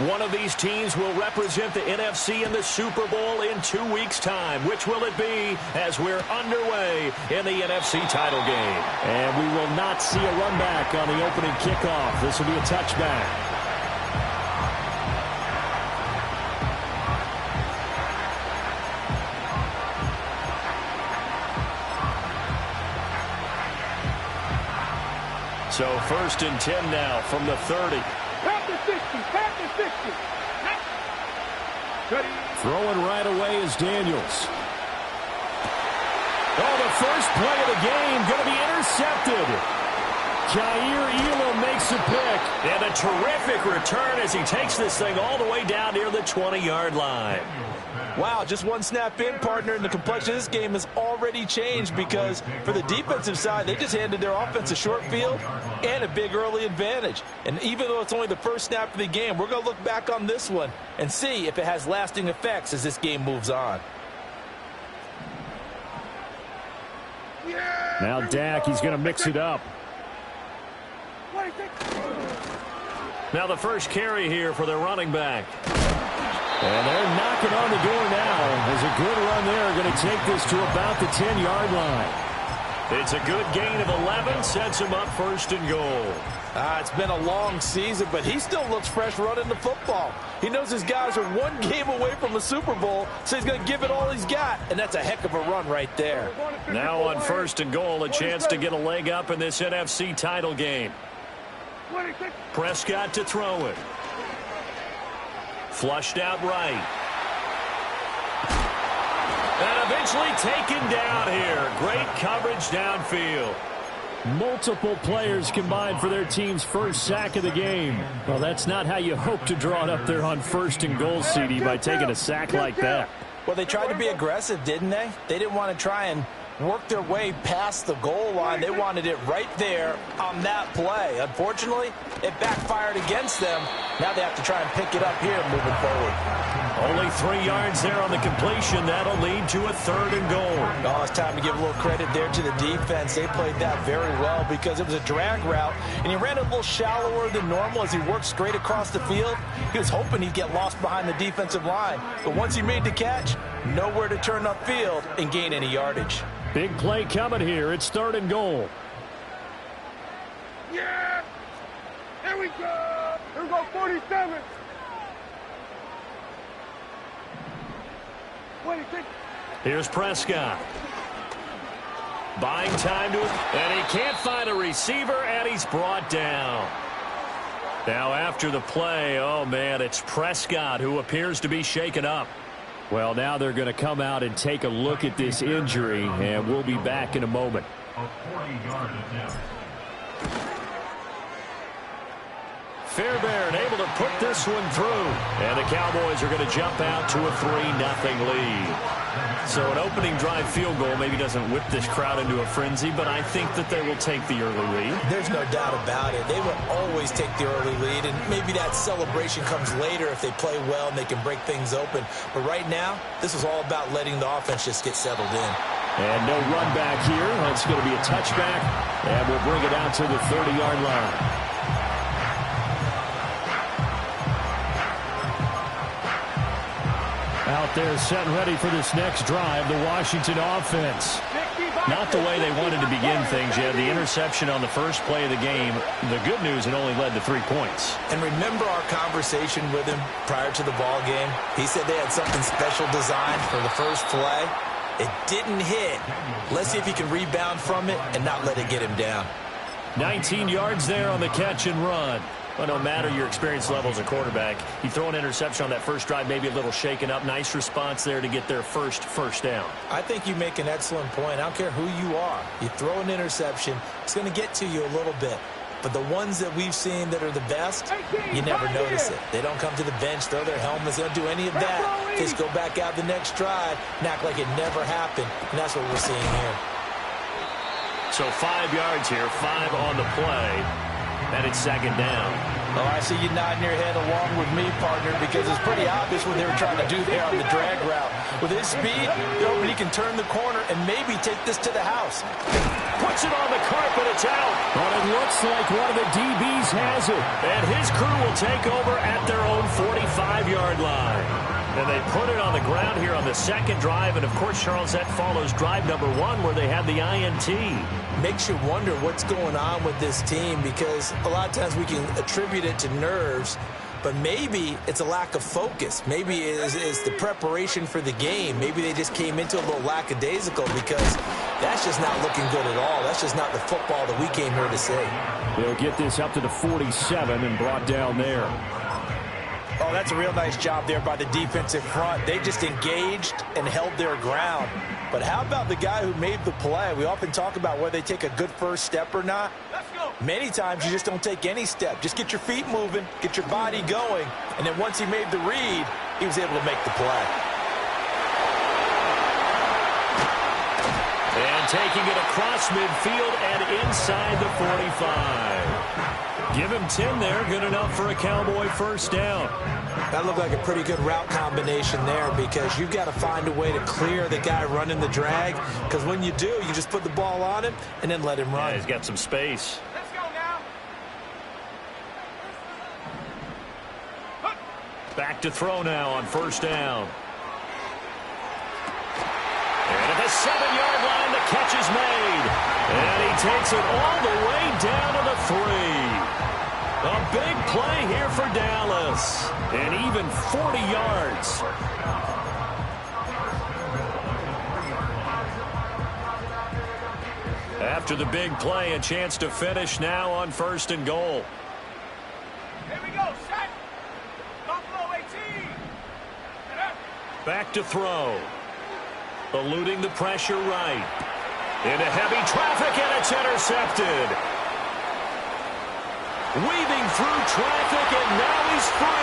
One of these teams will represent the NFC in the Super Bowl in 2 weeks' time. Which will it be as we're underway in the NFC title game? And we will not see a run back on the opening kickoff. This will be a touchback. So 1st and 10 now from the 30. Past the 60. Past the 60. Throwing right away is Daniels. Oh, the first play of the game going to be intercepted. Jair Elam makes a pick. And a terrific return as he takes this thing all the way down near the 20-yard line. Wow, just one snap in, partner, and the complexion of this game has already changed because for the defensive side, they just handed their offense a short field and a big early advantage. And even though it's only the first snap of the game, we're going to look back on this one and see if it has lasting effects as this game moves on. Now Dak, he's going to mix it up. Now the first carry here for their running back. And they're knocking on the door now. There's a good run there. Going to take this to about the 10-yard line. It's a good gain of 11. Sets him up 1st and goal. It's been a long season, but he still looks fresh running the football. He knows his guys are one game away from a Super Bowl, so he's going to give it all he's got. And that's a heck of a run right there. Now on 1st and goal, a chance to get a leg up in this NFC title game. Prescott to throw it. Flushed out right. And eventually taken down here. Great coverage downfield. Multiple players combined for their team's first sack of the game. Well, that's not how you hope to draw it up there on 1st and goal, CD, by taking a sack like that. Well, they tried to be aggressive, didn't they? They didn't want to try and work their way past the goal line. They wanted it right there on that play. Unfortunately, it backfired against them. Now they have to try and pick it up here moving forward. Only 3 yards there on the completion. That'll lead to a 3rd and goal. Oh, it's time to give a little credit there to the defense. They played that very well because it was a drag route, and he ran it a little shallower than normal as he worked straight across the field. He was hoping he'd get lost behind the defensive line, but once he made the catch, nowhere to turn upfield and gain any yardage. Big play coming here. It's 3rd and goal. Yeah! Here we go! Here we go, 47! 26! Here's Prescott. Buying time to it, and he can't find a receiver, and he's brought down. Now after the play, oh man, it's Prescott who appears to be shaken up. Well, now they're going to come out and take a look at this injury, and we'll be back in a moment. Fairbairn able to put this one through. And the Cowboys are going to jump out to a 3-0 lead. So an opening drive field goal maybe doesn't whip this crowd into a frenzy, but I think that they will take the early lead. There's no doubt about it. They will always take the early lead, and maybe that celebration comes later if they play well and they can break things open. But right now, this is all about letting the offense just get settled in. And no run back here. That's going to be a touchback, and we'll bring it out to the 30-yard line. Out there set and ready for this next drive, the Washington offense. Not the way they wanted to begin things. You had the interception on the first play of the game. The good news, it only led to 3 points. And remember our conversation with him prior to the ball game? He said they had something special designed for the first play. It didn't hit. Let's see if he can rebound from it and not let it get him down. 19 yards there on the catch and run. Well, no matter your experience level as a quarterback, you throw an interception on that first drive, maybe a little shaken up. Nice response there to get their first down. I think you make an excellent point. I don't care who you are. You throw an interception, it's going to get to you a little bit. But the ones that we've seen that are the best, you never notice it. They don't come to the bench, throw their helmets. They don't do any of that. They just go back out the next drive and act like it never happened. And that's what we're seeing here. So 5 yards here, 5 on the play. And it's 2nd down. Oh, I see you nodding your head along with me, partner, because it's pretty obvious what they were trying to do there on the drag route. With his speed, he can turn the corner and maybe take this to the house. Puts puts it on the carpet. It's out. But it looks like one of the DBs has it. And his crew will take over at their own 45-yard line. And they put it on the ground here on the second drive. And, of course, Charles, that follows drive number 1 where they had the INT. Makes you wonder what's going on with this team, because a lot of times we can attribute it to nerves, but maybe it's a lack of focus. Maybe it's the preparation for the game. Maybe they just came into it a little lackadaisical, because that's just not looking good at all. That's just not the football that we came here to see. They'll get this up to the 47 and brought down there. Oh, that's a real nice job there by the defensive front. They just engaged and held their ground. But how about the guy who made the play? We often talk about whether they take a good first step or not. Let's go. Many times you just don't take any step. Just get your feet moving, get your body going, and then once he made the read, he was able to make the play. And taking it across midfield and inside the 45. Give him 10 there. Good enough for a Cowboy first down. That looked like a pretty good route combination there, because you've got to find a way to clear the guy running the drag, because when you do, you just put the ball on him and then let him run. Yeah, he's got some space. Let's go now. Back to throw now on first down. And at the 7-yard line, the catch is made. And he takes it all the way down to the 3. A big play here for Dallas. And even 40 yards. After the big play, a chance to finish now on first and goal. Here we go. Set. Buffalo 18. Back to throw. Eluding the pressure right. Into heavy traffic, and it's intercepted. Weaving through traffic, and now he's free.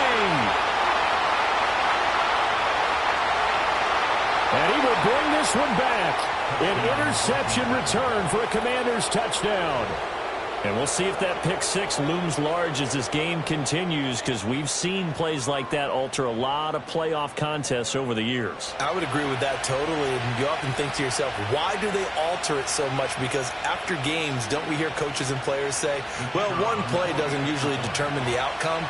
And he will bring this one back. An interception return for a Commanders touchdown. And we'll see if that pick six looms large as this game continues, because we've seen plays like that alter a lot of playoff contests over the years. I would agree with that totally. And you often think to yourself, why do they alter it so much? Because after games, don't we hear coaches and players say, well, one play doesn't usually determine the outcome?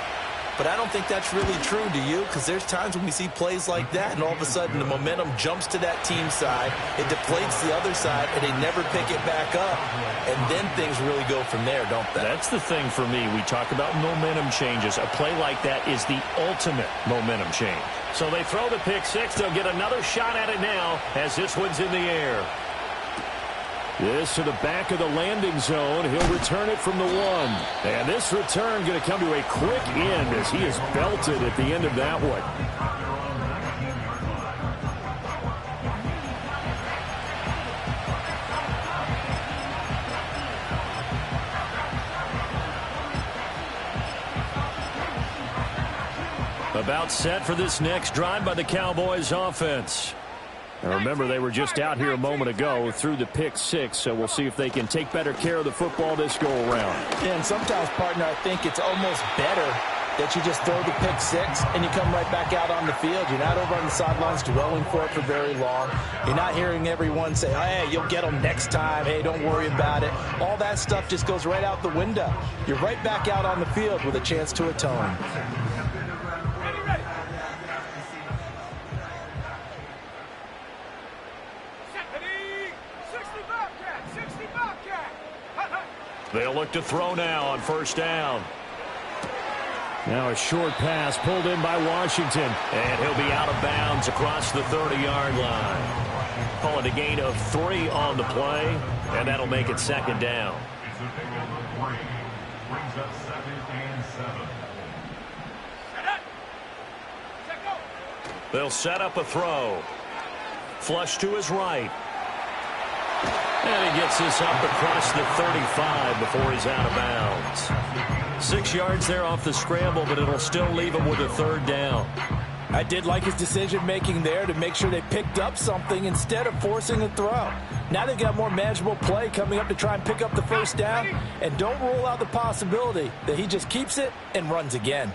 But I don't think that's really true, do you? Because there's times when we see plays like that, and all of a sudden the momentum jumps to that team side, it deflates the other side, and they never pick it back up. And then things really go from there, don't they? That's the thing for me. We talk about momentum changes. A play like that is the ultimate momentum change. So they throw the pick six. They'll get another shot at it now as this one's in the air. This to the back of the landing zone. He'll return it from the 1. And this return going to come to a quick end as he is belted at the end of that one. About set for this next drive by the Cowboys offense. And remember, they were just out here a moment ago through the pick six, so we'll see if they can take better care of the football this go-around. And sometimes, partner, I think it's almost better that you just throw the pick six and you come right back out on the field. You're not over on the sidelines dwelling for it for very long. You're not hearing everyone say, hey, you'll get them next time. Hey, don't worry about it. All that stuff just goes right out the window. You're right back out on the field with a chance to atone. They'll look to throw now on first down. Now a short pass pulled in by Washington. And he'll be out of bounds across the 30-yard line. Call it a gain of 3 on the play, and that'll make it second down. They'll set up a throw. Flush to his right. And he gets this up across the 35 before he's out of bounds. 6 yards there off the scramble, but it'll still leave him with a third down. I did like his decision-making there to make sure they picked up something instead of forcing a throw. Now they've got more manageable play coming up to try and pick up the first down, and don't rule out the possibility that he just keeps it and runs again.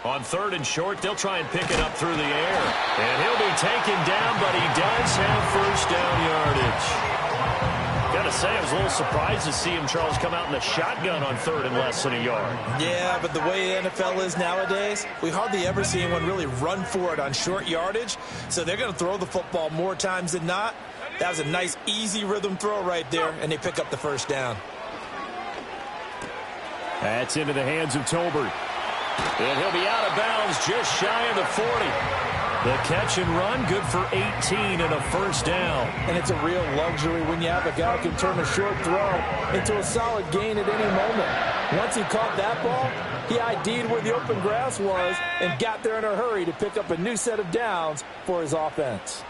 On 3rd and short, they'll try and pick it up through the air. And he'll be taken down, but he does have first down yardage. Got to say, I was a little surprised to see him, Charles, come out in the shotgun on 3rd and less than a yard. Yeah, but the way the NFL is nowadays, we hardly ever see anyone really run for it on short yardage. So they're going to throw the football more times than not. That was a nice, easy rhythm throw right there, and they pick up the first down. That's into the hands of Tolbert. And he'll be out of bounds just shy of the 40. The catch and run, good for 18 and a first down. And it's a real luxury when you have a guy who can turn a short throw into a solid gain at any moment. Once he caught that ball, he ID'd where the open grass was and got there in a hurry to pick up a new set of downs for his offense.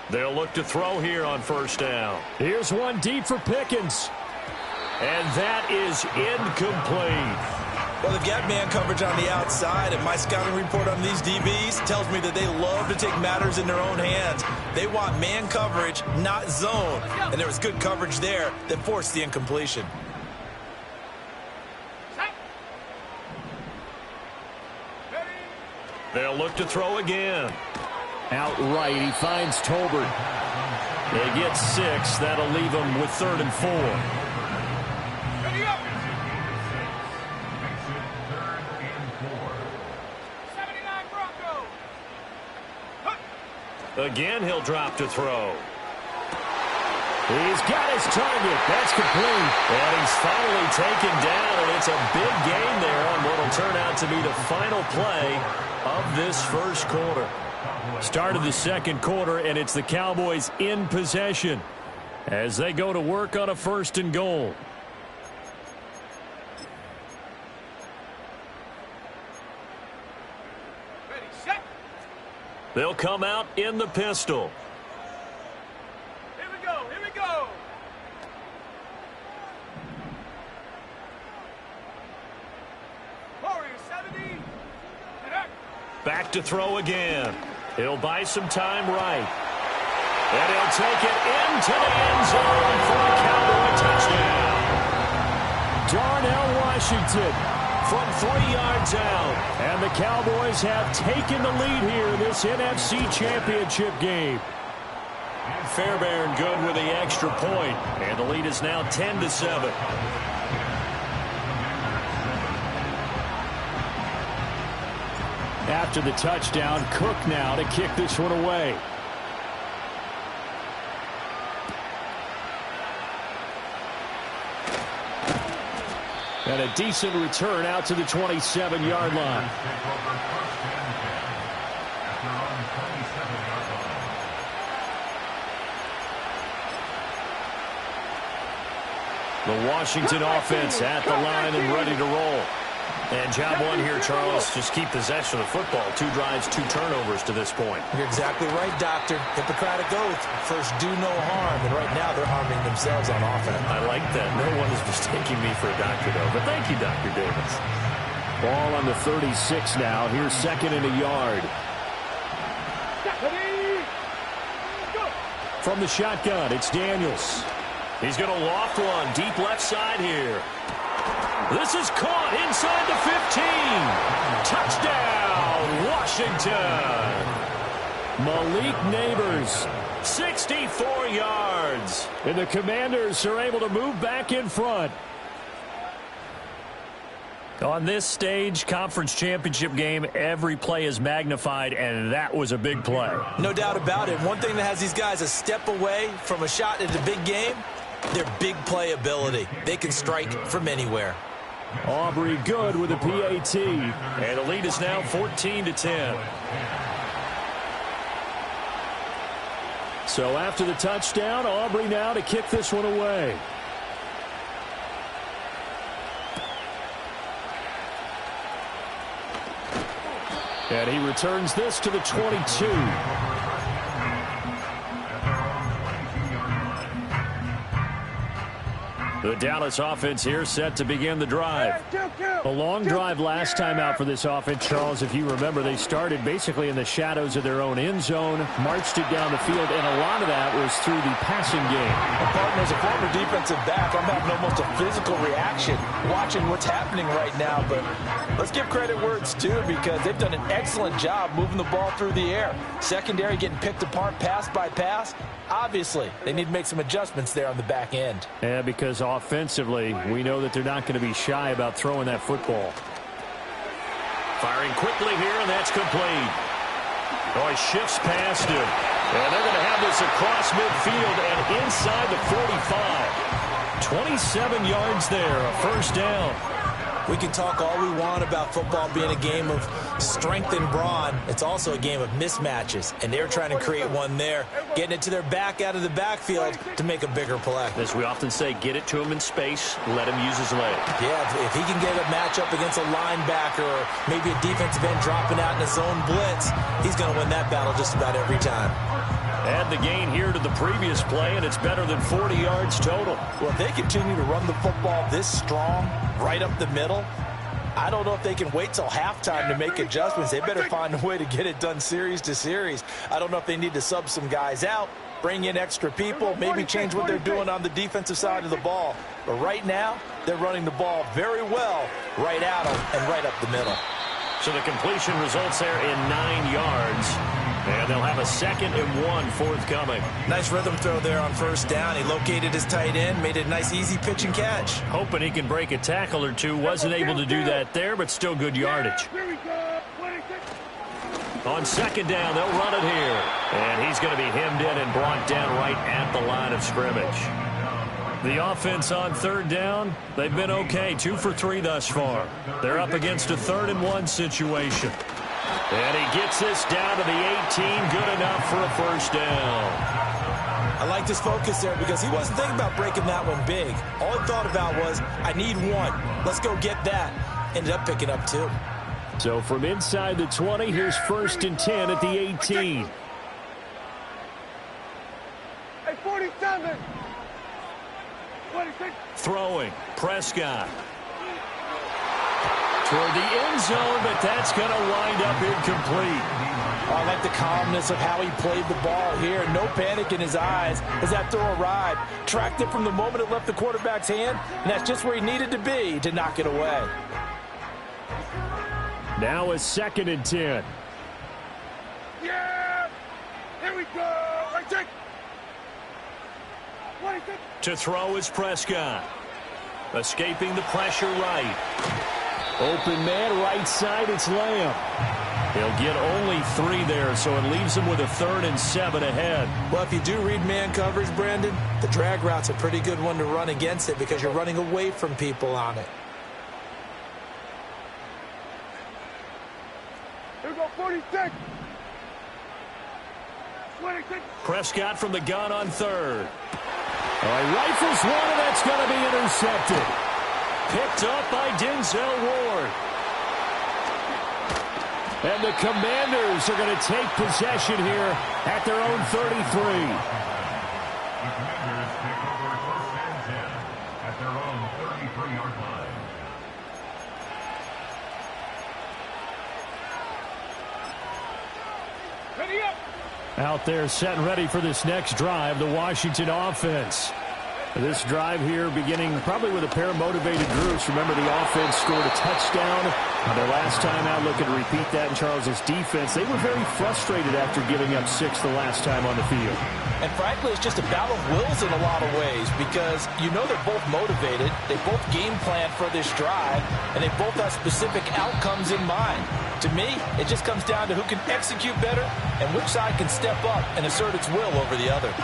They'll look to throw here on first down. Here's one deep for Pickens. And that is incomplete. Well, they've got man coverage on the outside, and my scouting report on these DBs tells me that they love to take matters in their own hands. They want man coverage, not zone. And there was good coverage there that forced the incompletion. They'll look to throw again. Outright, he finds Tolbert. They get 6. That'll leave them with 3rd and 4. Again, he'll drop to throw. He's got his target. That's complete. And he's finally taken down, and it's a big gain there on what will turn out to be the final play of this first quarter. Start of the second quarter, and it's the Cowboys in possession as they go to work on a 1st and goal. They'll come out in the pistol. Here we go, here we go. Warriors 70. Back to throw again. He'll buy some time right. And he'll take it into the end zone for a Cowboy touchdown. Darnell Washington from 3 yards out. And the Cowboys have taken the lead here in this NFC Championship game. Fairbairn good with the extra point. And the lead is now 10-7. After the touchdown, Cook now to kick this one away. And a decent return out to the 27-yard line. The Washington offense at the line and ready to roll. And job one here, Charles, just keep possession of the football. 2 drives, 2 turnovers to this point. You're exactly right, Doctor. Hippocratic oath. First, do no harm. And right now, they're harming themselves on offense. I like that. No one is mistaking me for a doctor, though. But thank you, Dr. Davis. Ball on the 36 now. Here's 2nd and a yard. From the shotgun, it's Daniels. He's going to loft one deep left side here. This is caught inside the 15. Touchdown, Washington. Malik Neighbors. 64 yards. And the Commanders are able to move back in front. On this stage, conference championship game, every play is magnified, and that was a big play. No doubt about it. One thing that has these guys a step away from a shot at the big game, their big play ability. They can strike from anywhere. Aubrey good with a PAT. And the lead is now 14-10. So after the touchdown, Aubrey now to kick this one away. And he returns this to the 22. The Dallas offense here set to begin the drive. A long drive last time out for this offense, Charles. If you remember, they started basically in the shadows of their own end zone, marched it down the field, and a lot of that was through the passing game. Well, partner, as a former defensive back, I'm having almost a physical reaction watching what's happening right now. But let's give credit where it's due, because they've done an excellent job moving the ball through the air. Secondary getting picked apart pass by pass. Obviously, they need to make some adjustments there on the back end. Yeah, because offensively, we know that they're not going to be shy about throwing that football. Firing quickly here, and that's complete. Oh, he shifts past him. And they're going to have this across midfield and inside the 45. 27 yards there, a first down. We can talk all we want about football being a game of strength and brawn. It's also a game of mismatches, and they're trying to create one there, getting it to their back out of the backfield to make a bigger play. As we often say, get it to him in space, let him use his leg. Yeah, if he can get a matchup against a linebacker or maybe a defensive end dropping out in a zone blitz, he's going to win that battle just about every time. Add the gain here to the previous play, and it's better than 40 yards total. Well, if they continue to run the football this strong, right up the middle, I don't know if they can wait till halftime to make adjustments. They better find a way to get it done series to series. I don't know if they need to sub some guys out, bring in extra people, maybe change what they're doing on the defensive side of the ball. But right now, they're running the ball very well right at them and right up the middle. So the completion results there in 9 yards. And they'll have a 2nd and 1 forthcoming. Nice rhythm throw there on first down. He located his tight end, made it a nice easy pitch and catch. Hoping he can break a tackle or two. Wasn't able to do that there, but still good yardage. On 2nd down, they'll run it here. And he's going to be hemmed in and brought down right at the line of scrimmage. The offense on 3rd down, they've been okay. 2 for 3 thus far. They're up against a 3rd and 1 situation. And he gets this down to the 18. Good enough for a first down. I like this focus there because he wasn't thinking about breaking that one big. All he thought about was, I need one. Let's go get that. Ended up picking up 2. So from inside the 20, here's 1st and 10 at the 18. Hey, 47. 26. Throwing. Prescott. Toward the end zone, but that's going to wind up incomplete. I like the calmness of how he played the ball here. No panic in his eyes as that throw arrived. Tracked it from the moment it left the quarterback's hand, and that's just where he needed to be to knock it away. Now a 2nd and 10. Yeah! Here we go! Right, check! 26. To throw is Prescott. Escaping the pressure right. Open man, right side, it's Lamb. He'll get only 3 there, so it leaves him with a 3rd and 7 ahead. Well, if you do read man coverage, Brandon, the drag route's a pretty good one to run against it because you're running away from people on it. Here we go, 46. 26. Prescott from the gun on 3rd. He rifles one, and that's going to be intercepted. Picked up by Denzel Ward. And the Commanders are going to take possession here at their own 33. The Commanders take over 1st and 10 at their own 33-yard line. Ready up. Out there set and ready for this next drive, the Washington offense. This drive here beginning probably with a pair of motivated groups. Remember, the offense scored a touchdown their last time out. Looking to repeat that in Charles's defense. They were very frustrated after giving up 6 the last time on the field. And frankly, it's just a battle of wills in a lot of ways because you know they're both motivated. They both game plan for this drive, and they both have specific outcomes in mind. To me, it just comes down to who can execute better and which side can step up and assert its will over the other.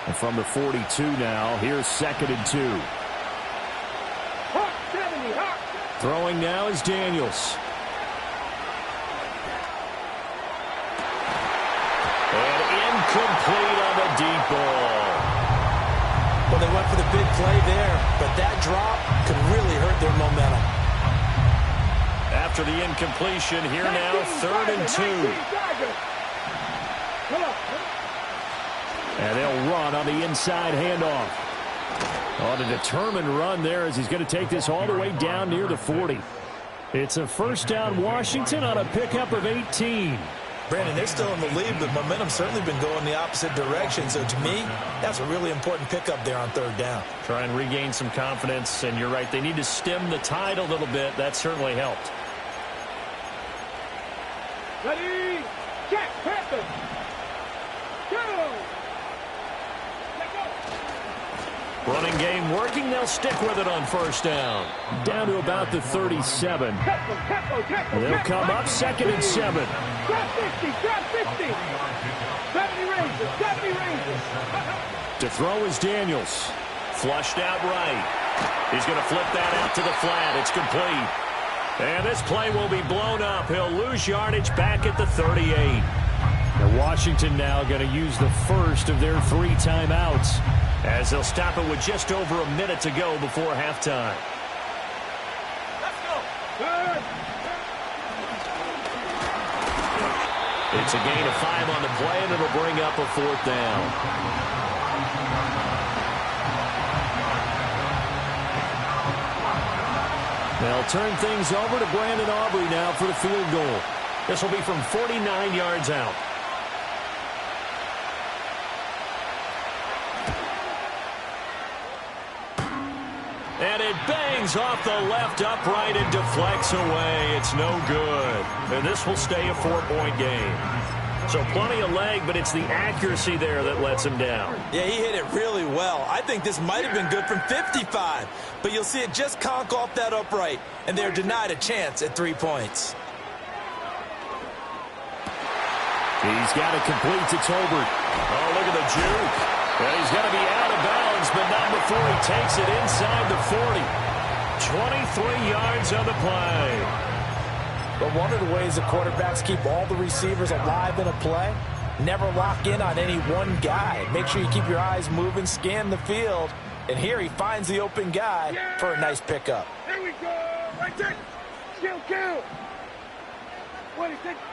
And from the 42 now, here's 2nd and 2. Hot 70, hot. Throwing now is Daniels. And incomplete on the deep ball. Well, they went for the big play there, but that drop could really hurt their momentum. after the incompletion. Here now, 3rd and 2. And they'll run on the inside handoff. On a determined run there as he's going to take this all the way down near the 40. It's a first down Washington on a pickup of 18. Brandon, they're still in the lead, but momentum's certainly been going the opposite direction. So to me, that's a really important pickup there on 3rd down. Try and regain some confidence, and you're right. They need to stem the tide a little bit. That certainly helped. Ready, check, Panthers. Go. Running game working. They'll stick with it on 1st down. Down to about the 37. They'll come up 2nd and 7. Grab 50, grab 50. 70 ranges, 70 ranges. To throw is Daniels. Flushed out right. He's going to flip that out to the flat. It's complete. And this play will be blown up. He'll lose yardage back at the 38. Now Washington now going to use the first of their 3 timeouts, as they'll stop it with just over a minute to go before halftime. Let's go. Good. It's a gain of 5 on the play, and it'll bring up a 4th down. They'll turn things over to Brandon Aubrey now for the field goal. This will be from 49 yards out. And it bangs off the left upright and deflects away. It's no good. And this will stay a 4-point game. So plenty of leg, but it's the accuracy there that lets him down. Yeah, he hit it really well. I think this might have been good from 55. But you'll see it just conk off that upright. And they're denied a chance at 3 points. He's got it complete to Tolbert. Oh, look at the juke. And he's going to be out of bounds, but not before he takes it inside the 40. 23 yards on the play. But one of the ways the quarterbacks keep all the receivers alive in a play, never lock in on any one guy. Make sure you keep your eyes moving, scan the field. And here he finds the open guy for a nice pickup. There we go. Right there. Kill.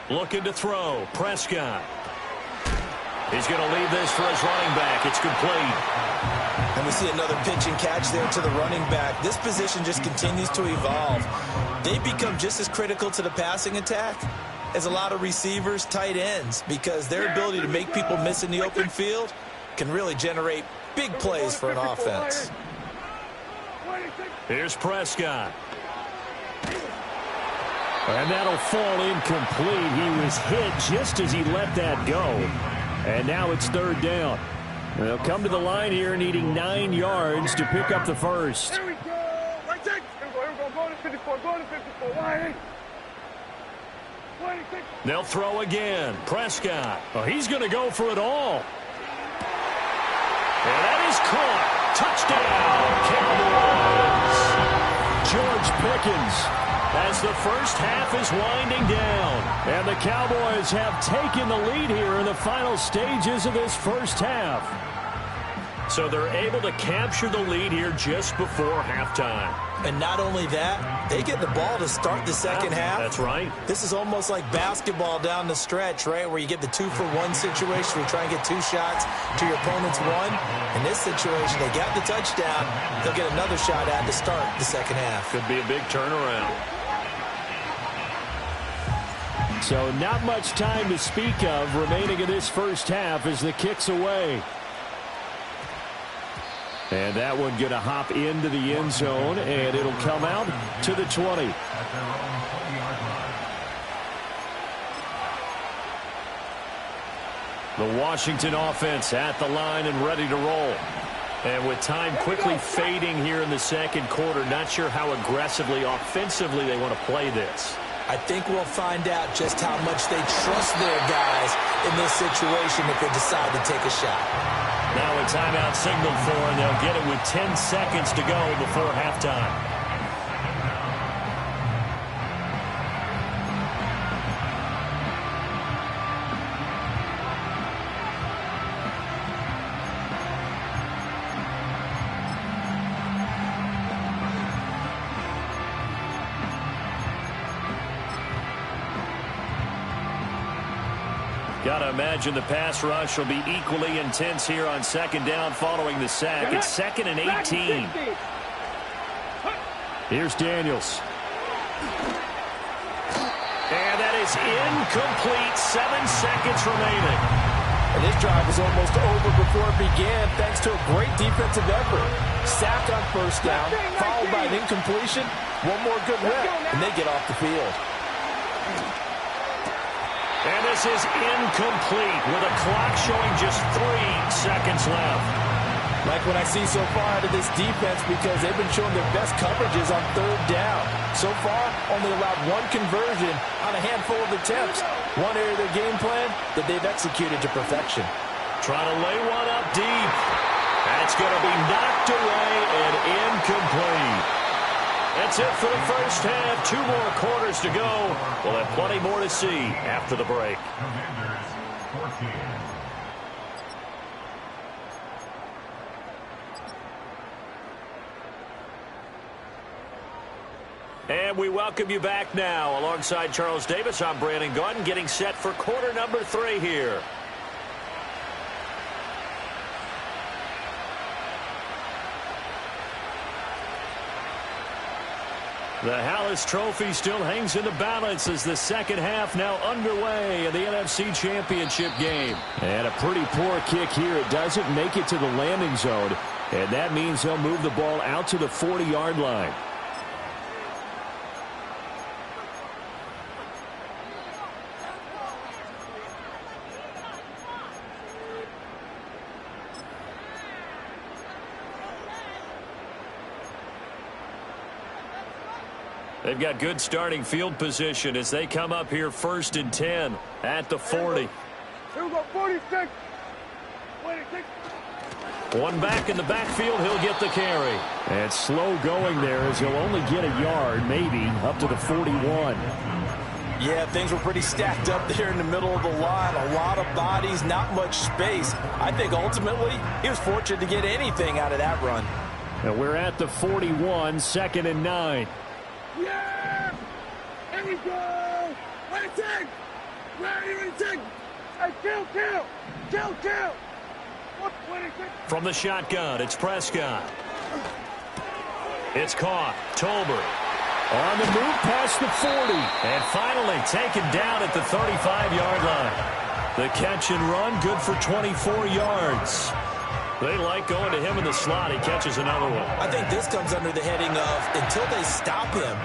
Looking to throw. Prescott. He's going to leave this for his running back. It's complete. And we see another pitch and catch there to the running back. This position just continues to evolve. They become just as critical to the passing attack as a lot of receivers, tight ends, because their ability to make people miss in the open field can really generate big plays for an offense. Here's Prescott. And that'll fall incomplete. He was hit just as he let that go. And now it's 3rd down. They'll come to the line here needing 9 yards to pick up the first. There we go. Right there. Here we go. Go to 54. Go to 54. Why? 26. They'll throw again. Prescott. Oh, he's going to go for it all. And that is caught. Touchdown, Cowboys. George Pickens, as the first half is winding down. and the Cowboys have taken the lead here in the final stages of this first half. So they're able to capture the lead here just before halftime. And not only that, they get the ball to start the second half. That's right. This is almost like basketball down the stretch, right, where you get the 2-for-1 situation where you try and get 2 shots to your opponent's 1. In this situation, they got the touchdown. They'll get another shot at to start the second half. Could be a big turnaround. So not much time to speak of remaining in this first half as the kick's away. And that one going to hop into the end zone, and it'll come out to the 20. The Washington offense at the line and ready to roll. And with time quickly fading here in the second quarter, not sure how aggressively, offensively they want to play this. I think we'll find out just how much they trust their guys in this situation if they decide to take a shot. Now a timeout signaled for, and they'll get it with 10 seconds to go before halftime. Got to imagine the pass rush will be equally intense here on second down following the sack. It's 2nd and 18. Here's Daniels. And that is incomplete. 7 seconds remaining. And this drive was almost over before it began thanks to a great defensive effort. Sack on first down, followed by an incompletion. One more good rep, and they get off the field. And this is incomplete with a clock showing just 3 seconds left. Like what I see so far out of this defense, because they've been showing their best coverages on third down. So far, only allowed 1 conversion on a handful of attempts. One area of their game plan that they've executed to perfection. Trying to lay one up deep. That's going to be knocked away and incomplete. That's it for the first half. 2 more quarters to go. We'll have plenty more to see after the break. Commanders 14. And we welcome you back now. Alongside Charles Davis, I'm Brandon Gaudin, getting set for quarter number 3 here. The Hallis Trophy still hangs in the balance as the second half now underway in the NFC Championship game. And a pretty poor kick here. It doesn't make it to the landing zone. And that means they'll move the ball out to the 40-yard line. They've got good starting field position as they come up here 1st and 10 at the 40. Here we go, 46. 26. One back in the backfield, he'll get the carry. And slow going there as he'll only get a yard, maybe, up to the 41. Yeah, things were pretty stacked up there in the middle of the line. A lot of bodies, not much space. I think ultimately he was fortunate to get anything out of that run. And we're at the 41, 2nd and 9. Yeah! Here we go! Ready, take! Ready, take! Hey, kill! Kill! 26. From the shotgun, it's Prescott. It's caught. Tolbert on the move past the 40. And finally taken down at the 35-yard line. The catch and run, good for 24 yards. They like going to him in the slot. He catches another one. I think this comes under the heading of until they stop him,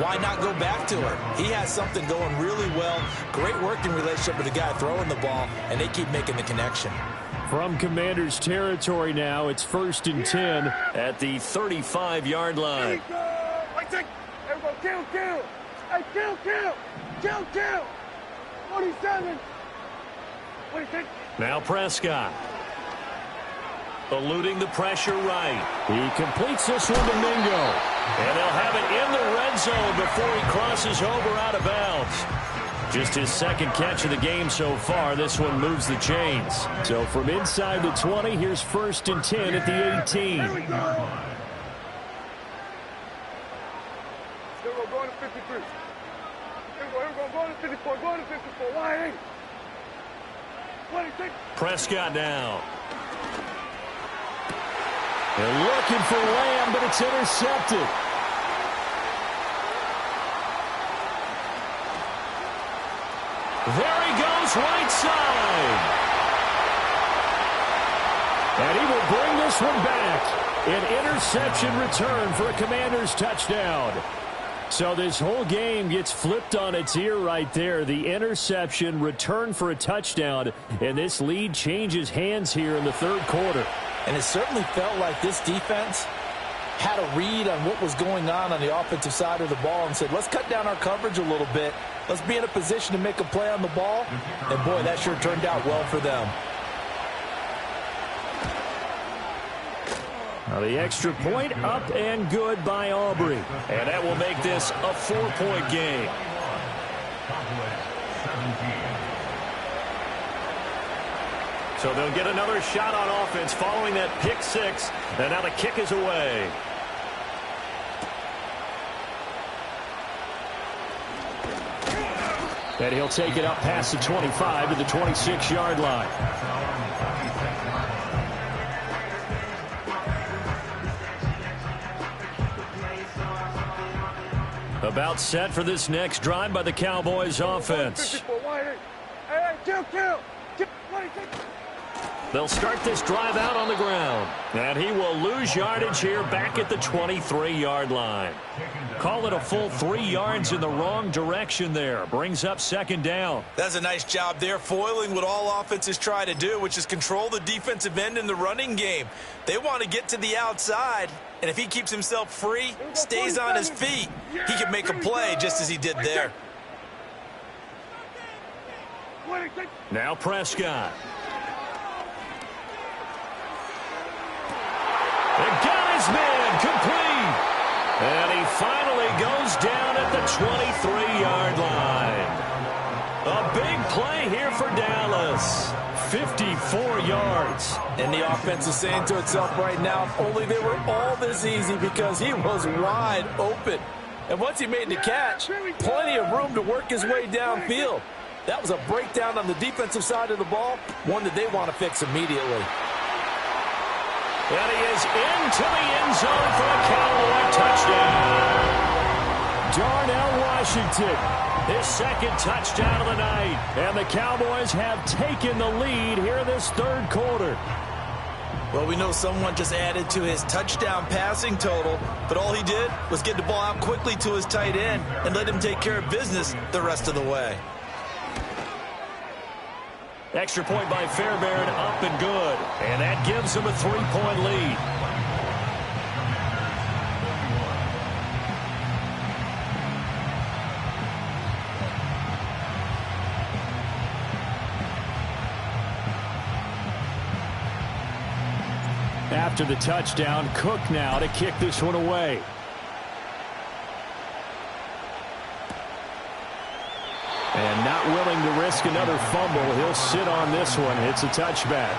why not go back to her? He has something going really well. Great working relationship with the guy throwing the ball, and they keep making the connection. From Commanders territory now, it's 1st and 10 at the 35-yard line. Here we go! Wait, take! Here we go, kill! Hey, kill! 47. 26. Now Prescott. Eluding the pressure right. He completes this one to Mingo. And they'll have it in the red zone before he crosses over out of bounds. Just his 2nd catch of the game so far. This one moves the chains. So from inside the 20, here's 1st and 10 at the 18. Here we go! Going to 53. Here we go, going to 54, Why ain't? 26. Prescott now. They're looking for Lamb, but it's intercepted. There he goes, right side. And he will bring this one back. An interception return for a Commanders touchdown. So this whole game gets flipped on its ear right there. The interception, return for a touchdown, and this lead changes hands here in the 3rd quarter. And it certainly felt like this defense had a read on what was going on the offensive side of the ball and said, let's cut down our coverage a little bit. Let's be in a position to make a play on the ball. And, boy, that sure turned out well for them. Now the extra point up and good by Aubrey. And that will make this a 4-point game. So they'll get another shot on offense following that pick 6. And now the kick is away. And he'll take it up past the 25 to the 26-yard line. About set for this next drive by the Cowboys offense. They'll start this drive out on the ground. And he will lose yardage here back at the 23-yard line. Call it a full 3 yards in the wrong direction there. Brings up second down. That's a nice job there, foiling what all offenses try to do, which is control the defensive end in the running game. They want to get to the outside, and if he keeps himself free, stays on his feet, he can make a play just as he did there. Now Prescott. They got his man complete. And he finally goes down at the 23-yard line. A big play here for Dallas. 54 yards. And the offense is saying to itself right now, if only they were all this easy, because he was wide open. And once he made the catch, plenty of room to work his way downfield. That was a breakdown on the defensive side of the ball, one that they want to fix immediately. And he is into the end zone for a Cowboy touchdown. Darnell Washington, his second touchdown of the night. And the Cowboys have taken the lead here in this third quarter. Well, we know someone just added to his touchdown passing total, but all he did was get the ball out quickly to his tight end and let him take care of business the rest of the way. Extra point by Fairbairn, up and good. And that gives them a 3-point lead. After the touchdown, Cook now to kick this one away. And not willing to risk another fumble. He'll sit on this one. It's a touchback.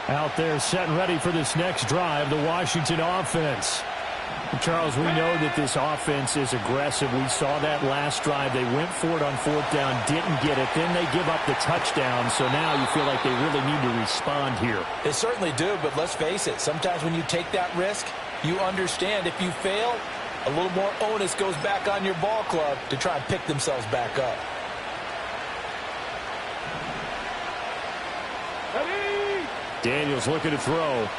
Out there set and ready for this next drive, the Washington offense. Charles, we know that this offense is aggressive. We saw that last drive. They went for it on fourth down, didn't get it. Then they give up the touchdown. So now you feel like they really need to respond here. They certainly do, but let's face it. Sometimes when you take that risk, you understand if you fail, a little more onus goes back on your ball club to try and pick themselves back up. Daniels looking to throw.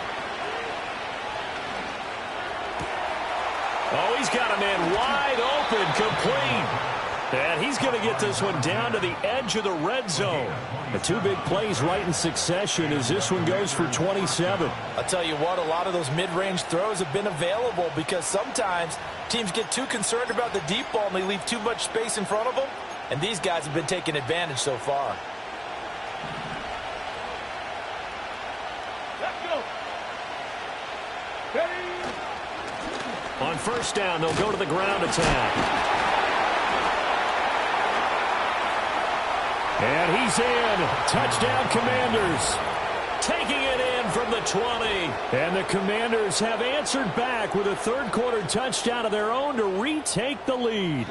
Oh, he's got a man wide open, complete. And he's going to get this one down to the edge of the red zone. The two big plays right in succession as this one goes for 27. I'll tell you what, a lot of those mid-range throws have been available because sometimes teams get too concerned about the deep ball and they leave too much space in front of them. And these guys have been taking advantage so far. On first down, they'll go to the ground attack. And he's in. Touchdown, Commanders. Taking it in from the 20. And the Commanders have answered back with a third-quarter touchdown of their own to retake the lead.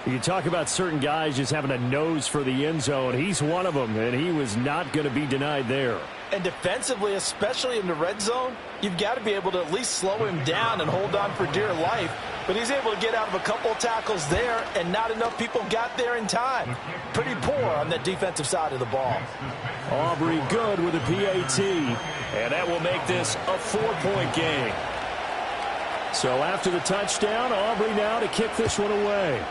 You can talk about certain guys just having a nose for the end zone. He's one of them, and he was not going to be denied there. And defensively, especially in the red zone, you've got to be able to at least slow him down and hold on for dear life. But he's able to get out of a couple of tackles there, and not enough people got there in time. Pretty poor on the defensive side of the ball. Aubrey good with a PAT, and that will make this a 4-point game. So after the touchdown, Aubrey now to kick this one away.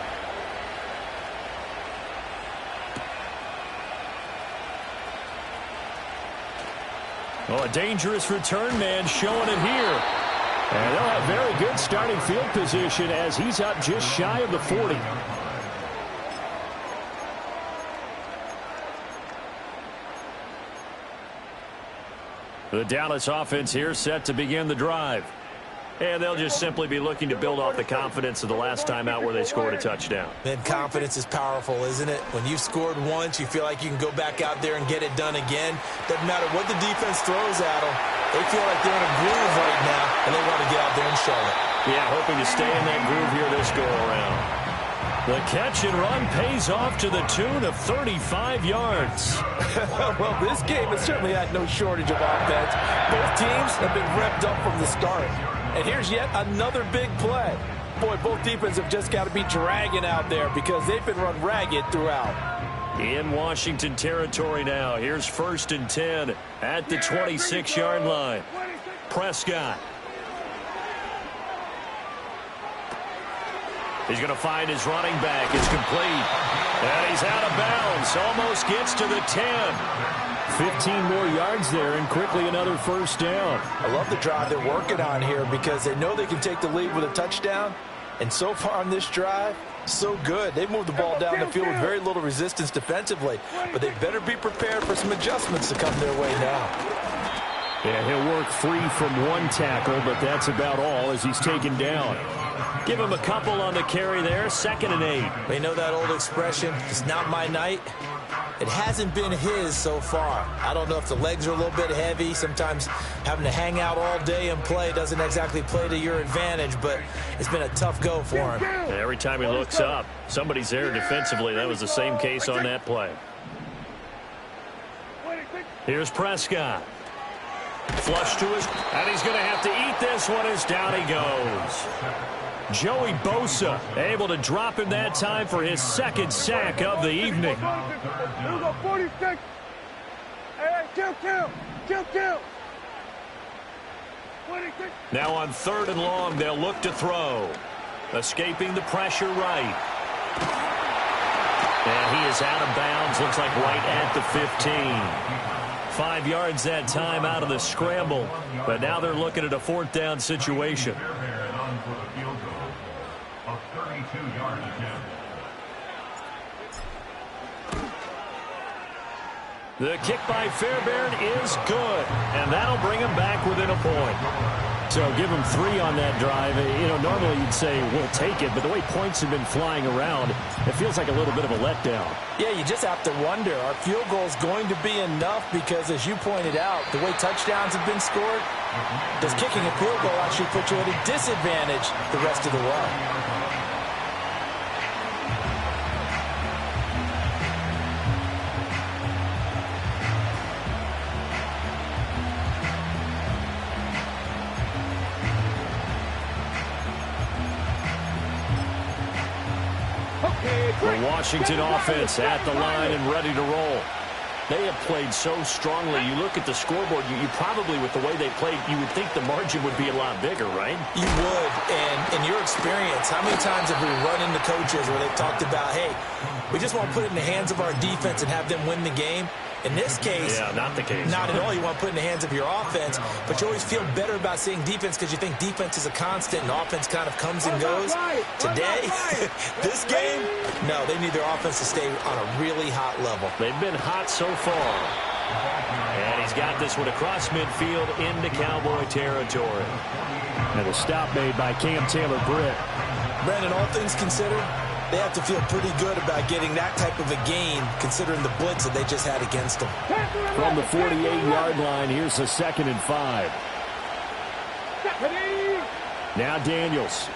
Oh, a dangerous return man showing it here. And they'll have very good starting field position as he's up just shy of the 40. The Dallas offense here set to begin the drive. And they'll just simply be looking to build off the confidence of the last time out where they scored a touchdown. Man, confidence is powerful, isn't it? When you've scored once, you feel like you can go back out there and get it done again. Doesn't matter what the defense throws at them. They feel like they're in a groove right now, and they want to get out there and show it. Yeah, hoping to stay in that groove here this go-around. The catch and run pays off to the tune of 35 yards. Well, this game has certainly had no shortage of offense. Both teams have been revved up from the start. And here's yet another big play. Boy, both defenses have just got to be dragging out there because they've been run ragged throughout. In Washington territory now. Here's 1st and 10 at the 26-yard line. Prescott. He's going to find his running back. It's complete. And he's out of bounds. Almost gets to the 10. 15 more yards there, and quickly another first down. I love the drive they're working on here because they know they can take the lead with a touchdown. And so far on this drive, so good. They've moved the ball down the field with very little resistance defensively. But they better be prepared for some adjustments to come their way now. Yeah, he'll work free from one tackle, but that's about all as he's taken down. Give him a couple on the carry there. 2nd and 8. They know that old expression, it's not my night. It hasn't been his so far. I don't know if the legs are a little bit heavy. Sometimes having to hang out all day and play doesn't exactly play to your advantage, but it's been a tough go for him. And every time he looks up, somebody's there defensively. That was the same case on that play. Here's Prescott. Flush to his, and he's going to have to eat this one as down he goes. Joey Bosa able to drop him that time for his 2nd sack of the evening. Here we go, 46. Hey, kill. 46. Now on 3rd and long, they'll look to throw. Escaping the pressure right. And he is out of bounds, looks like right at the 15. 5 yards that time out of the scramble. But now they're looking at a 4th down situation. The kick by Fairbairn is good, and that'll bring him back within a point. So give him 3 on that drive. You know, normally you'd say we'll take it, but the way points have been flying around, it feels like a little bit of a letdown. Yeah, you just have to wonder, are field goals going to be enough? Because as you pointed out, the way touchdowns have been scored, does kicking a field goal actually put you at a disadvantage the rest of the way? The Washington offense at the line and ready to roll. They have played so strongly. You look at the scoreboard, you probably, with the way they played, you would think the margin would be a lot bigger, right? You would, and in your experience, how many times have we run into coaches where they've talked about, hey, we just want to put it in the hands of our defense and have them win the game? In this case, yeah, not the case. Not at all. You want to put it in the hands of your offense, but you always feel better about seeing defense because you think defense is a constant and offense kind of comes and goes. Today, this game, no, they need their offense to stay on a really hot level. They've been hot so far. And he's got this one across midfield into Cowboy territory. And a stop made by Cam Taylor-Britt. Brandon, all things considered, they have to feel pretty good about getting that type of a gain, considering the blitz that they just had against them. From the 48-yard line, here's a 2nd and 5. Now Daniels.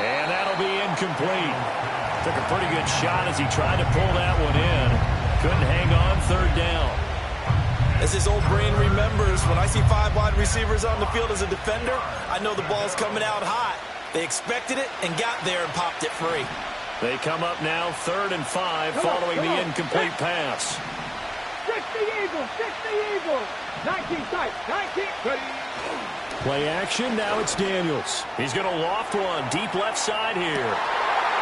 And that'll be incomplete. Took a pretty good shot as he tried to pull that one in. Couldn't hang on 3rd down. As his old brain remembers, when I see 5 wide receivers on the field as a defender, I know the ball's coming out hot. They expected it and got there and popped it free. They come up now 3rd and 5 following the incomplete pass. 60 Eagles, 60 Eagles. 19 tight, 19. Play action, now it's Daniels. He's going to loft one deep left side here.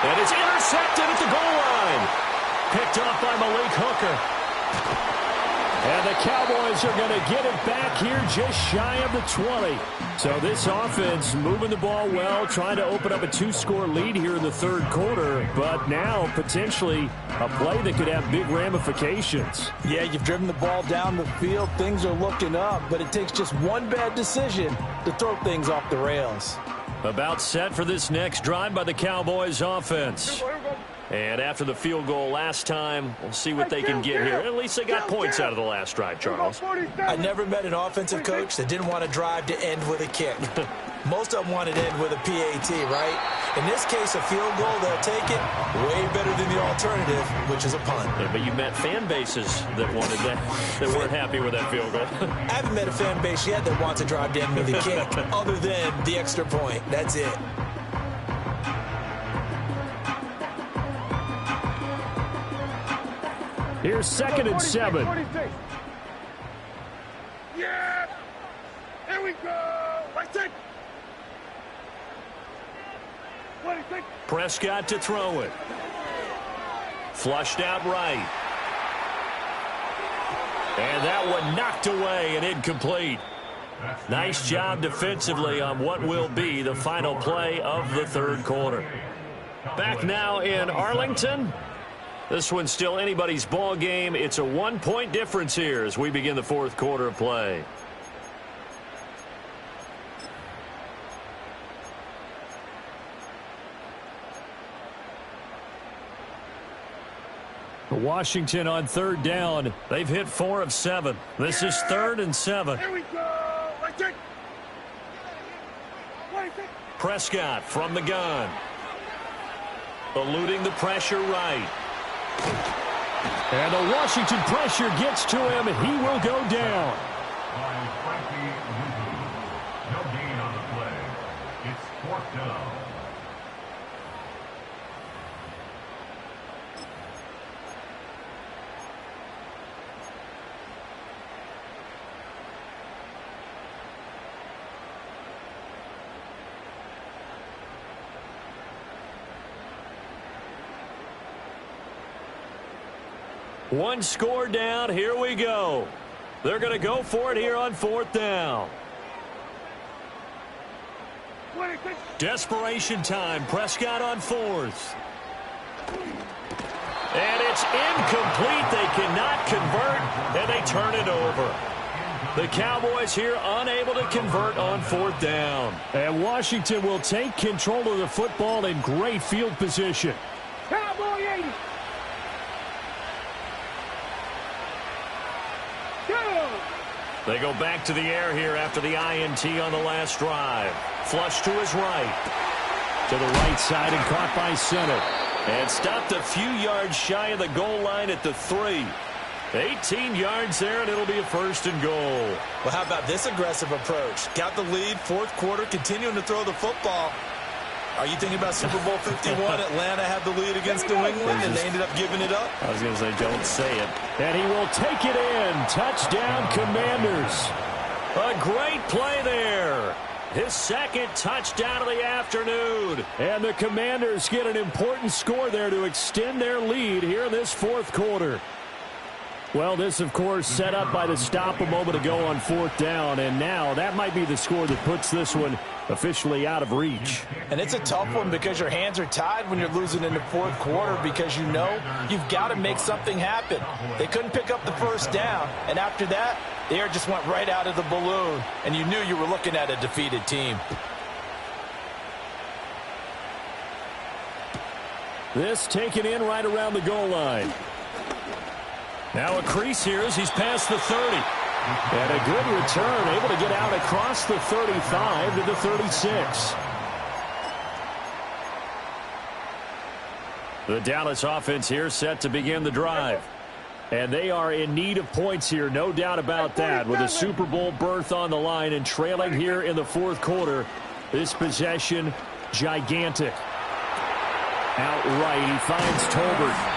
And it's intercepted at the goal line. Picked off by Malik Hooker. And the Cowboys are going to get it back here just shy of the 20. So this offense moving the ball well, trying to open up a 2-score lead here in the 3rd quarter. But now potentially a play that could have big ramifications. Yeah, you've driven the ball down the field. Things are looking up, but it takes just one bad decision to throw things off the rails. About set for this next drive by the Cowboys offense. And after the field goal last time, we'll see what they can get here. At least they got points out of the last drive, Charles. I never met an offensive coach that didn't want to drive to end with a kick. Most of them wanted to end with a PAT, right? In this case, a field goal, they'll take it way better than the alternative, which is a punt. Yeah, but you met fan bases that wanted that weren't happy with that field goal. I haven't met a fan base yet that wants to drive to end with a kick, other than the extra point. That's it. Here's 2nd and 7. Yeah! Here we go! Right side! Prescott to throw it. Flushed out right. And that one knocked away and incomplete. Nice job defensively on what will be the final play of the third quarter. Back now in Arlington. This one's still anybody's ball game. It's a 1-point difference here as we begin the fourth quarter of play. Washington on 3rd down. They've hit 4 of 7. This is 3rd and 7. Here we go. Right there. Prescott from the gun. Eluding the pressure right. And the Washington pressure gets to him. He will go down. No gain on the play. It's 4th down. One score down. Here we go. They're going to go for it here on 4th down. Desperation time. Prescott on 4th. And it's incomplete. They cannot convert, and they turn it over. The Cowboys here unable to convert on 4th down. And Washington will take control of the football in great field position. Cowboy 80. They go back to the air here after the INT on the last drive. Flush to his right. To the right side and caught by center. And stopped a few yards shy of the goal line at the 3. 18 yards there, and it'll be a 1st and goal. Well, how about this aggressive approach? Got the lead, 4th quarter, continuing to throw the football. Are you thinking about Super Bowl 51? Atlanta had the lead against New England, and they ended up giving it up? I was going to say, don't say it. And he will take it in. Touchdown, Commanders. A great play there. His 2nd touchdown of the afternoon. And the Commanders get an important score there to extend their lead here in this 4th quarter. Well, this, of course, set up by the stop a moment ago on 4th down, and now that might be the score that puts this one officially out of reach. And it's a tough one because your hands are tied when you're losing in the 4th quarter because you know you've got to make something happen. They couldn't pick up the 1st down, and after that, the air just went right out of the balloon, and you knew you were looking at a defeated team. This taken in right around the goal line. Now a crease here as he's past the 30. And a good return, able to get out across the 35 to the 36. The Dallas offense here set to begin the drive. And they are in need of points here, no doubt about that. With a Super Bowl berth on the line and trailing here in the 4th quarter, this possession, gigantic. Out right, he finds Tolbert.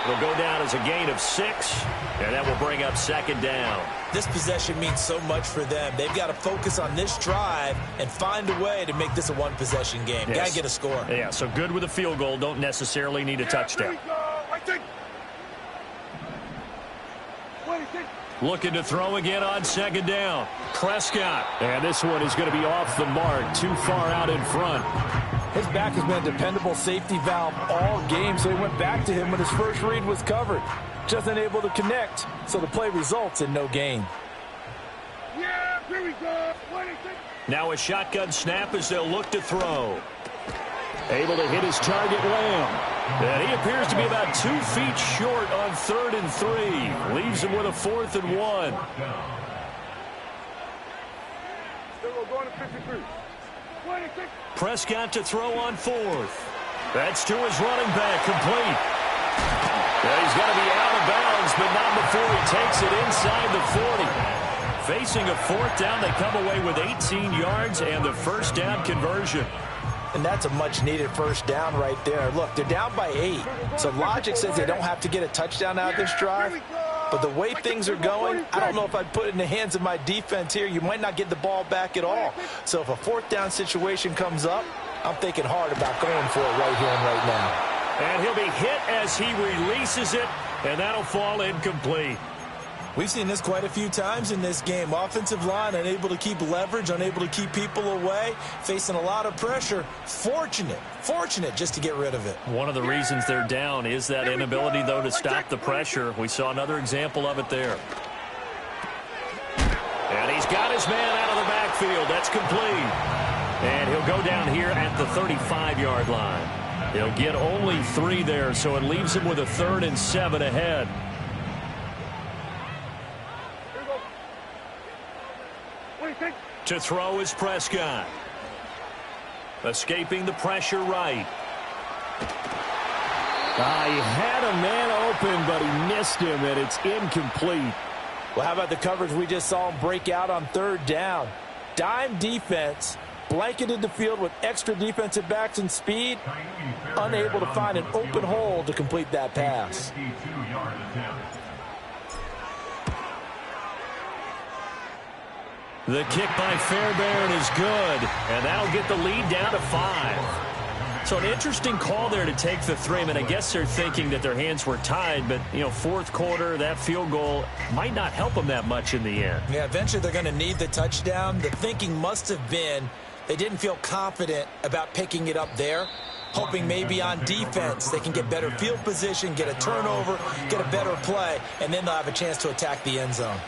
Will go down as a gain of 6, and that will bring up 2nd down. This possession means so much for them. They've got to focus on this drive and find a way to make this a one-possession game. Yes. Got to get a score. Yeah, so good with a field goal. Don't necessarily need a touchdown. Looking to throw again on 2nd down. Prescott. And this one is going to be off the mark, too far out in front. His back has been a dependable safety valve all game, so he went back to him when his first read was covered. Just unable to connect, so the play results in no gain. Yeah, here we go. Now a shotgun snap as they'll look to throw. Able to hit his target, Lamb. And he appears to be about 2 feet short on 3rd and 3. Leaves him with a 4th and 1. Prescott to throw on 4th. That's to his running back, complete. Yeah, he's got to be out of bounds, but not before he takes it inside the 40. Facing a 4th down, they come away with 18 yards and the first down conversion. And that's a much-needed first down right there. Look, they're down by 8. So logic says they don't have to get a touchdown out of this drive. But the way things are going, I don't know if I'd put it in the hands of my defense here. You might not get the ball back at all. So if a 4th down situation comes up, I'm thinking hard about going for it right here and right now. And he'll be hit as he releases it, and that'll fall incomplete. We've seen this quite a few times in this game. Offensive line unable to keep leverage, unable to keep people away, facing a lot of pressure. Fortunate just to get rid of it. One of the reasons they're down is that inability, though, to stop the pressure. We saw another example of it there. And he's got his man out of the backfield. That's complete. And he'll go down here at the 35-yard line. He'll get only 3 there, so it leaves him with a 3rd and 7 ahead. To throw is Prescott. Escaping the pressure right. He had a man open, but he missed him, and it's incomplete. Well, how about the coverage we just saw him break out on 3rd down? Dime defense, blanketed the field with extra defensive backs and speed, unable to find an open hole to complete that pass. The kick by Fairbairn is good, and that'll get the lead down to 5. So an interesting call there to take the 3. I mean, I guess they're thinking that their hands were tied, but, 4th quarter, that field goal might not help them that much in the end. Yeah, eventually they're going to need the touchdown. The thinking must have been they didn't feel confident about picking it up there, hoping maybe on defense they can get better field position, get a turnover, get a better play, and then they'll have a chance to attack the end zone.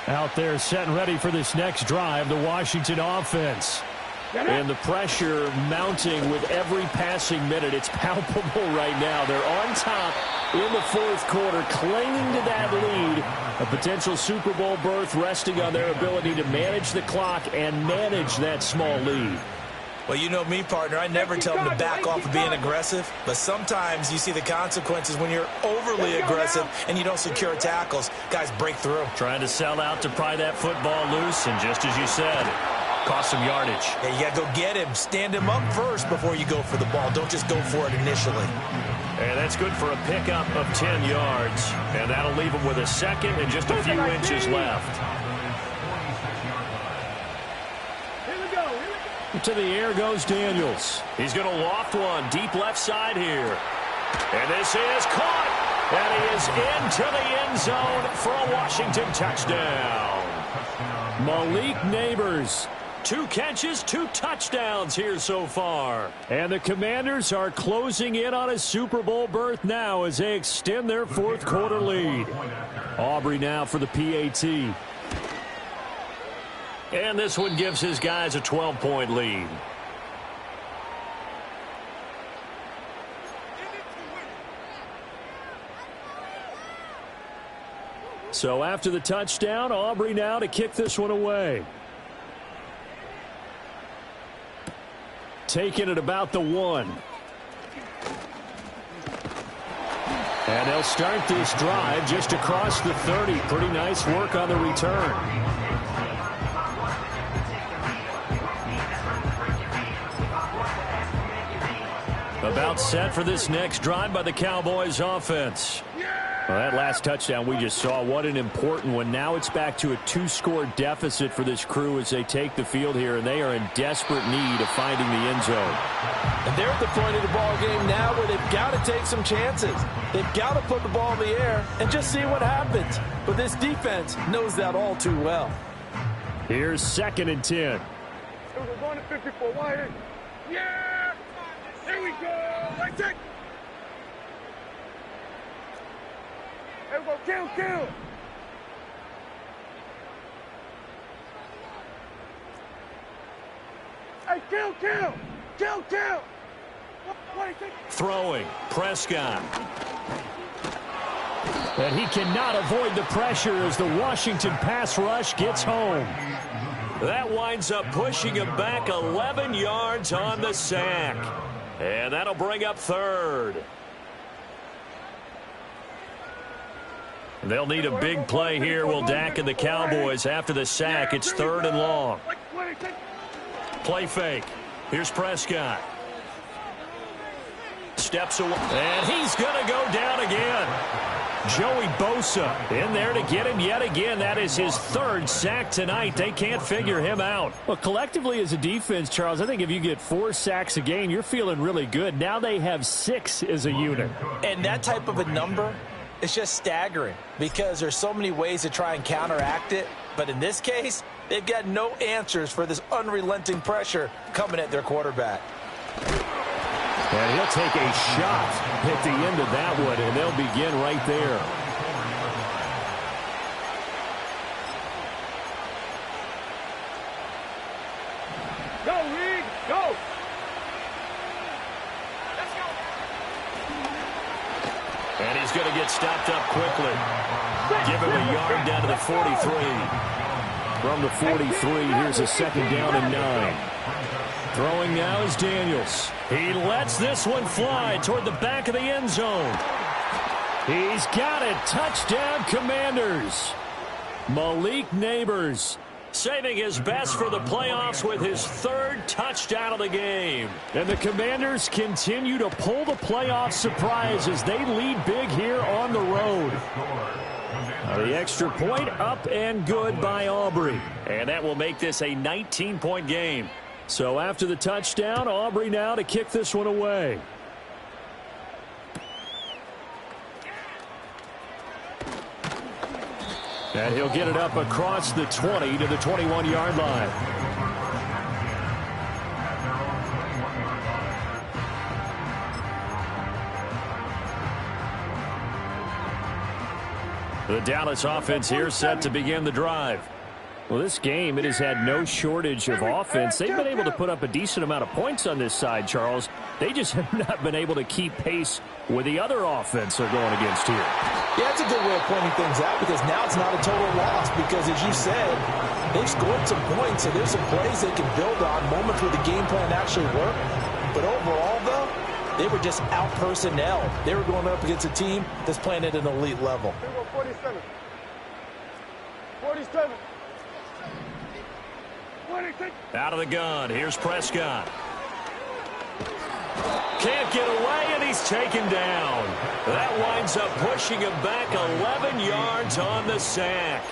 Out there setting ready for this next drive, the Washington offense. And the pressure mounting with every passing minute. It's palpable right now. They're on top in the 4th quarter, clinging to that lead. A potential Super Bowl berth resting on their ability to manage the clock and manage that small lead. Well, you know me, partner. I never tell them to back off of being aggressive, but sometimes you see the consequences when you're overly aggressive and you don't secure tackles. Guys break through. Trying to sell out to pry that football loose, and just as you said, cost some yardage. Yeah, you got to go get him. Stand him up first before you go for the ball. Don't just go for it initially. And that's good for a pickup of 10 yards. And that'll leave him with a 2nd and just a few inches left. To the air goes Daniels. He's going to loft one deep left side here. And this is caught. And he is into the end zone for a Washington touchdown. Malik Neighbors. 2 catches, 2 touchdowns here so far. And the Commanders are closing in on a Super Bowl berth now as they extend their 4th quarter lead. Aubrey now for the PAT. And this one gives his guys a 12-point lead. So after the touchdown, Aubrey now to kick this one away. Taking it about the 1. And they'll start this drive just across the 30. Pretty nice work on the return. About set for this next drive by the Cowboys offense. Well, that last touchdown we just saw, what an important one. Now it's back to a 2-score deficit for this crew as they take the field here, and they are in desperate need of finding the end zone. And they're at the point of the ball game now where they've got to take some chances. They've got to put the ball in the air and just see what happens. But this defense knows that all too well. Here's 2nd and 10. We're going to 54. Why? Yeah! Here we go! Right check! Here we go. Kill! Hey, kill! What do you think? Throwing, Prescott. And he cannot avoid the pressure as the Washington pass rush gets home. That winds up pushing him back 11 yards on the sack. And that'll bring up third. They'll need a big play here, will Dak and the Cowboys after the sack. It's 3rd and long. Play fake. Here's Prescott. Steps away. And he's going to go down again. Joey Bosa in there to get him yet again. That is his 3rd sack tonight. They can't figure him out. Well, collectively as a defense, Charles, I think if you get 4 sacks a game, you're feeling really good. Now they have 6 as a unit. And that type of a number, it's just staggering because there's so many ways to try and counteract it. But in this case, they've got no answers for this unrelenting pressure coming at their quarterback. And he'll take a shot at the end of that one, and they'll begin right there. Go, Reed! Go! Let's go! And he's going to get stopped up quickly. Give him a yard down to the 43. From the 43, here's a 2nd down and 9. Throwing now is Daniels. He lets this one fly toward the back of the end zone. He's got it. Touchdown, Commanders. Malik Neighbors saving his best for the playoffs with his 3rd touchdown of the game. And the Commanders continue to pull the playoff surprise as they lead big here on the road. The extra point up and good by Aubrey. And that will make this a 19-point game. So after the touchdown, Aubrey now to kick this one away. And he'll get it up across the 20 to the 21-yard line. The Dallas offense here set to begin the drive. Well, this game, it has had no shortage of offense. They've been able to put up a decent amount of points on this side, Charles. They just have not been able to keep pace with the other offense they're going against here. Yeah, that's a good way of pointing things out because now it's not a total loss because, as you said, they've scored some points, so there's some plays they can build on, moments where the game plan actually worked. But overall, though, they were just out-personnel. They were going up against a team that's playing at an elite level. 47. 47. Out of the gun. Here's Prescott. Can't get away, and he's taken down. That winds up pushing him back 11 yards on the sack.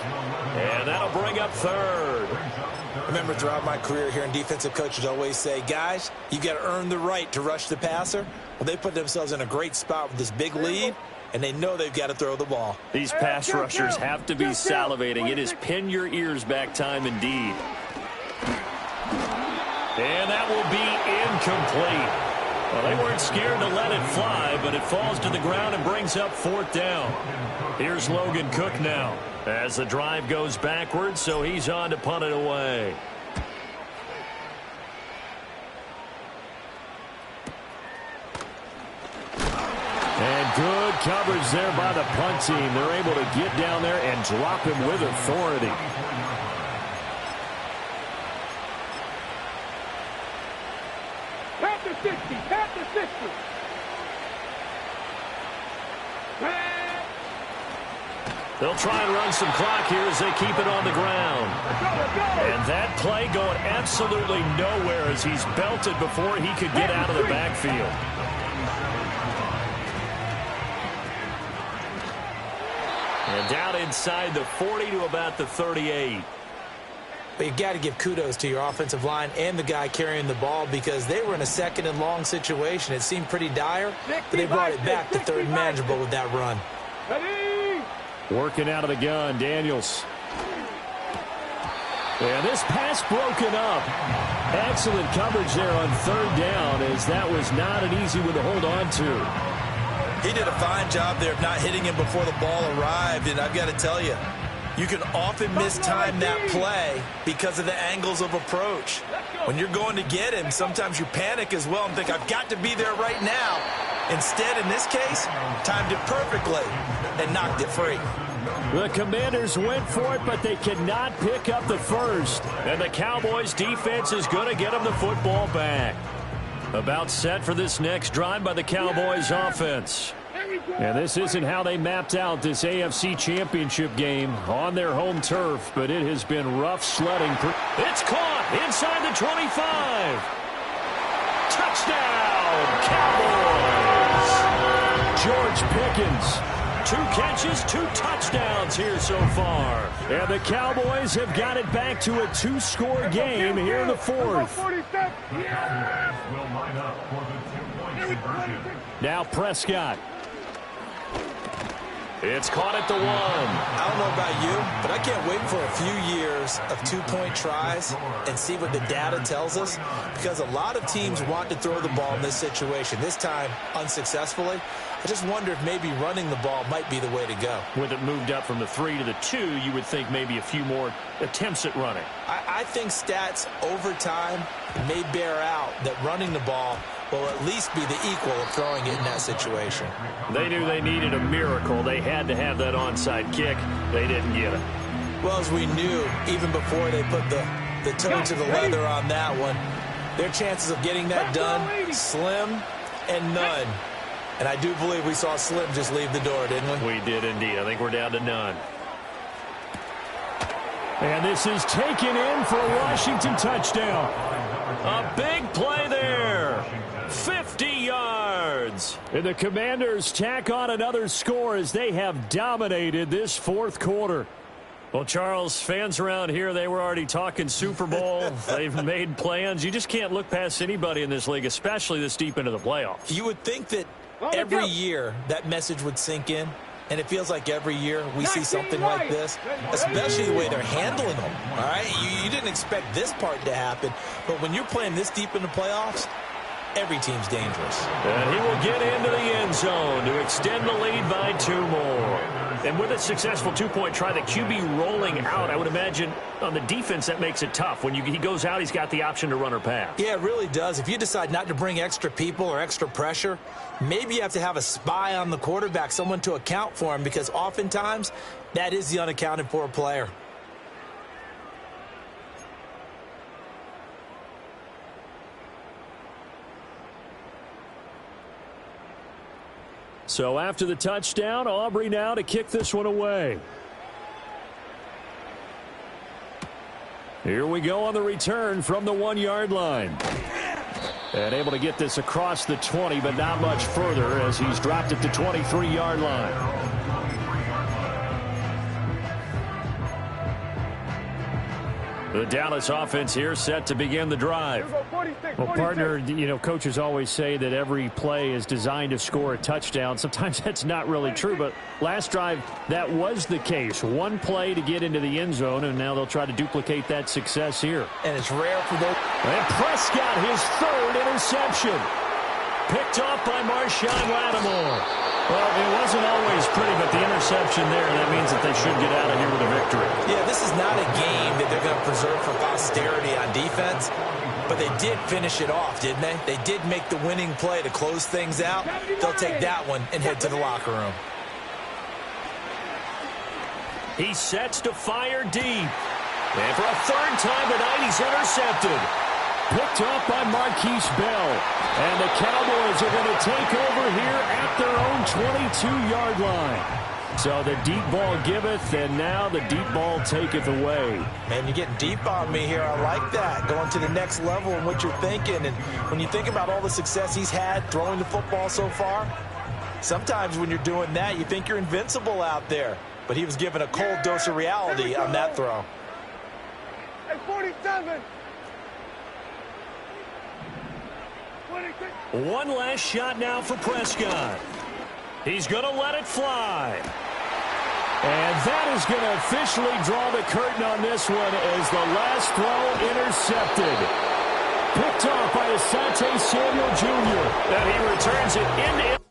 And that'll bring up 3rd. Remember, throughout my career here in defensive coaches always say, guys, you got to earn the right to rush the passer. Well, they put themselves in a great spot with this big lead, and they know they've got to throw the ball. These pass rushers have to be salivating. It is pin your ears back time indeed. And that will be incomplete. Well, they weren't scared to let it fly, but it falls to the ground and brings up 4th down. Here's Logan Cook now as the drive goes backwards, so he's on to punt it away. And good coverage there by the punt team. They're able to get down there and drop him with authority. Pat the 60. Pat the 60. They'll try and run some clock here as they keep it on the ground. And that play going absolutely nowhere as he's belted before he could get out of the backfield. And down inside the 40 to about the 38. But you got to give kudos to your offensive line and the guy carrying the ball because they were in a 2nd and long situation. It seemed pretty dire, but they brought it back to 3rd and manageable with that run. Working out of the gun, Daniels. And this pass broken up. Excellent coverage there on 3rd down as that was not an easy one to hold on to. He did a fine job there of not hitting him before the ball arrived, and I've got to tell you, You can often mistime that play because of the angles of approach. When you're going to get him, sometimes you panic as well and think, I've got to be there right now. Instead, in this case, timed it perfectly and knocked it free. The Commanders went for it, but they cannot pick up the first. And the Cowboys defense is going to get them the football back. About set for this next drive by the Cowboys offense. And this isn't how they mapped out this AFC Championship game on their home turf, but it has been rough sledding. It's caught inside the 25. Touchdown, Cowboys. George Pickens. 2 catches, 2 touchdowns here so far. And the Cowboys have got it back to a 2-score game here in the fourth. Now Prescott. It's caught at the 1. I don't know about you, but I can't wait for a few years of 2-point tries and see what the data tells us, because a lot of teams want to throw the ball in this situation. This time, unsuccessfully. I just wonder if maybe running the ball might be the way to go. With it moved up from the 3 to the 2, you would think maybe a few more attempts at running. I think stats over time may bear out that running the ball will at least be the equal of throwing it in that situation. They knew they needed a miracle. They had to have that onside kick. They didn't get it. Well, as we knew, even before they put the toe to the leather on that one, their chances of getting that done, slim and none. And I do believe we saw Slim just leave the door, didn't we? We did indeed. I think we're down to none. And this is taken in for a Washington touchdown. A big play there. 50 yards. And the Commanders tack on another score as they have dominated this fourth quarter. Well, Charles, fans around here, they were already talking Super Bowl. They've made plans. You just can't look past anybody in this league, especially this deep into the playoffs. You would think that every year that message would sink in, and it feels like every year we see something like this, especially the way they're handling them. All right, you didn't expect this part to happen, but when you're playing this deep in the playoffs, every team's dangerous. And he will get into the end zone to extend the lead by 2 more. And with a successful 2-point try, the QB rolling out, I would imagine on the defense that makes it tough. When he goes out, he's got the option to run or pass. Yeah, it really does. If you decide not to bring extra people or extra pressure, maybe you have to have a spy on the quarterback, someone to account for him, because oftentimes that is the unaccounted for player. So after the touchdown, Aubrey now to kick this one away. Here we go on the return from the 1-yard line. And able to get this across the 20, but not much further as he's dropped at the 23-yard line. The Dallas offense here set to begin the drive. Well, partner, you know, coaches always say that every play is designed to score a touchdown. Sometimes that's not really true, but last drive, that was the case. One play to get into the end zone, and now they'll try to duplicate that success here. And it's rare for those. And Prescott, his 3rd interception. Picked off by Marshawn Lattimore. Well, it wasn't always pretty, but the interception there, that means that they should get out of here with a victory. Yeah, this is not a game that they're going to preserve for posterity on defense, but they did finish it off, didn't they? They did make the winning play to close things out. They'll take that one and head to the locker room. He sets to fire deep. And for a 3rd time tonight, he's intercepted. Picked up by Marquise Bell. And the Cowboys are going to take over here at their own 22-yard line. So the deep ball giveth, and now the deep ball taketh away. Man, you're getting deep on me here. I like that. Going to the next level in what you're thinking. And when you think about all the success he's had throwing the football so far, sometimes when you're doing that, you think you're invincible out there. But he was given a cold dose of reality on that throw. Hey, 47. One last shot now for Prescott. He's going to let it fly. And that is going to officially draw the curtain on this one as the last throw intercepted. Picked off by Asante Samuel Jr. And he returns it into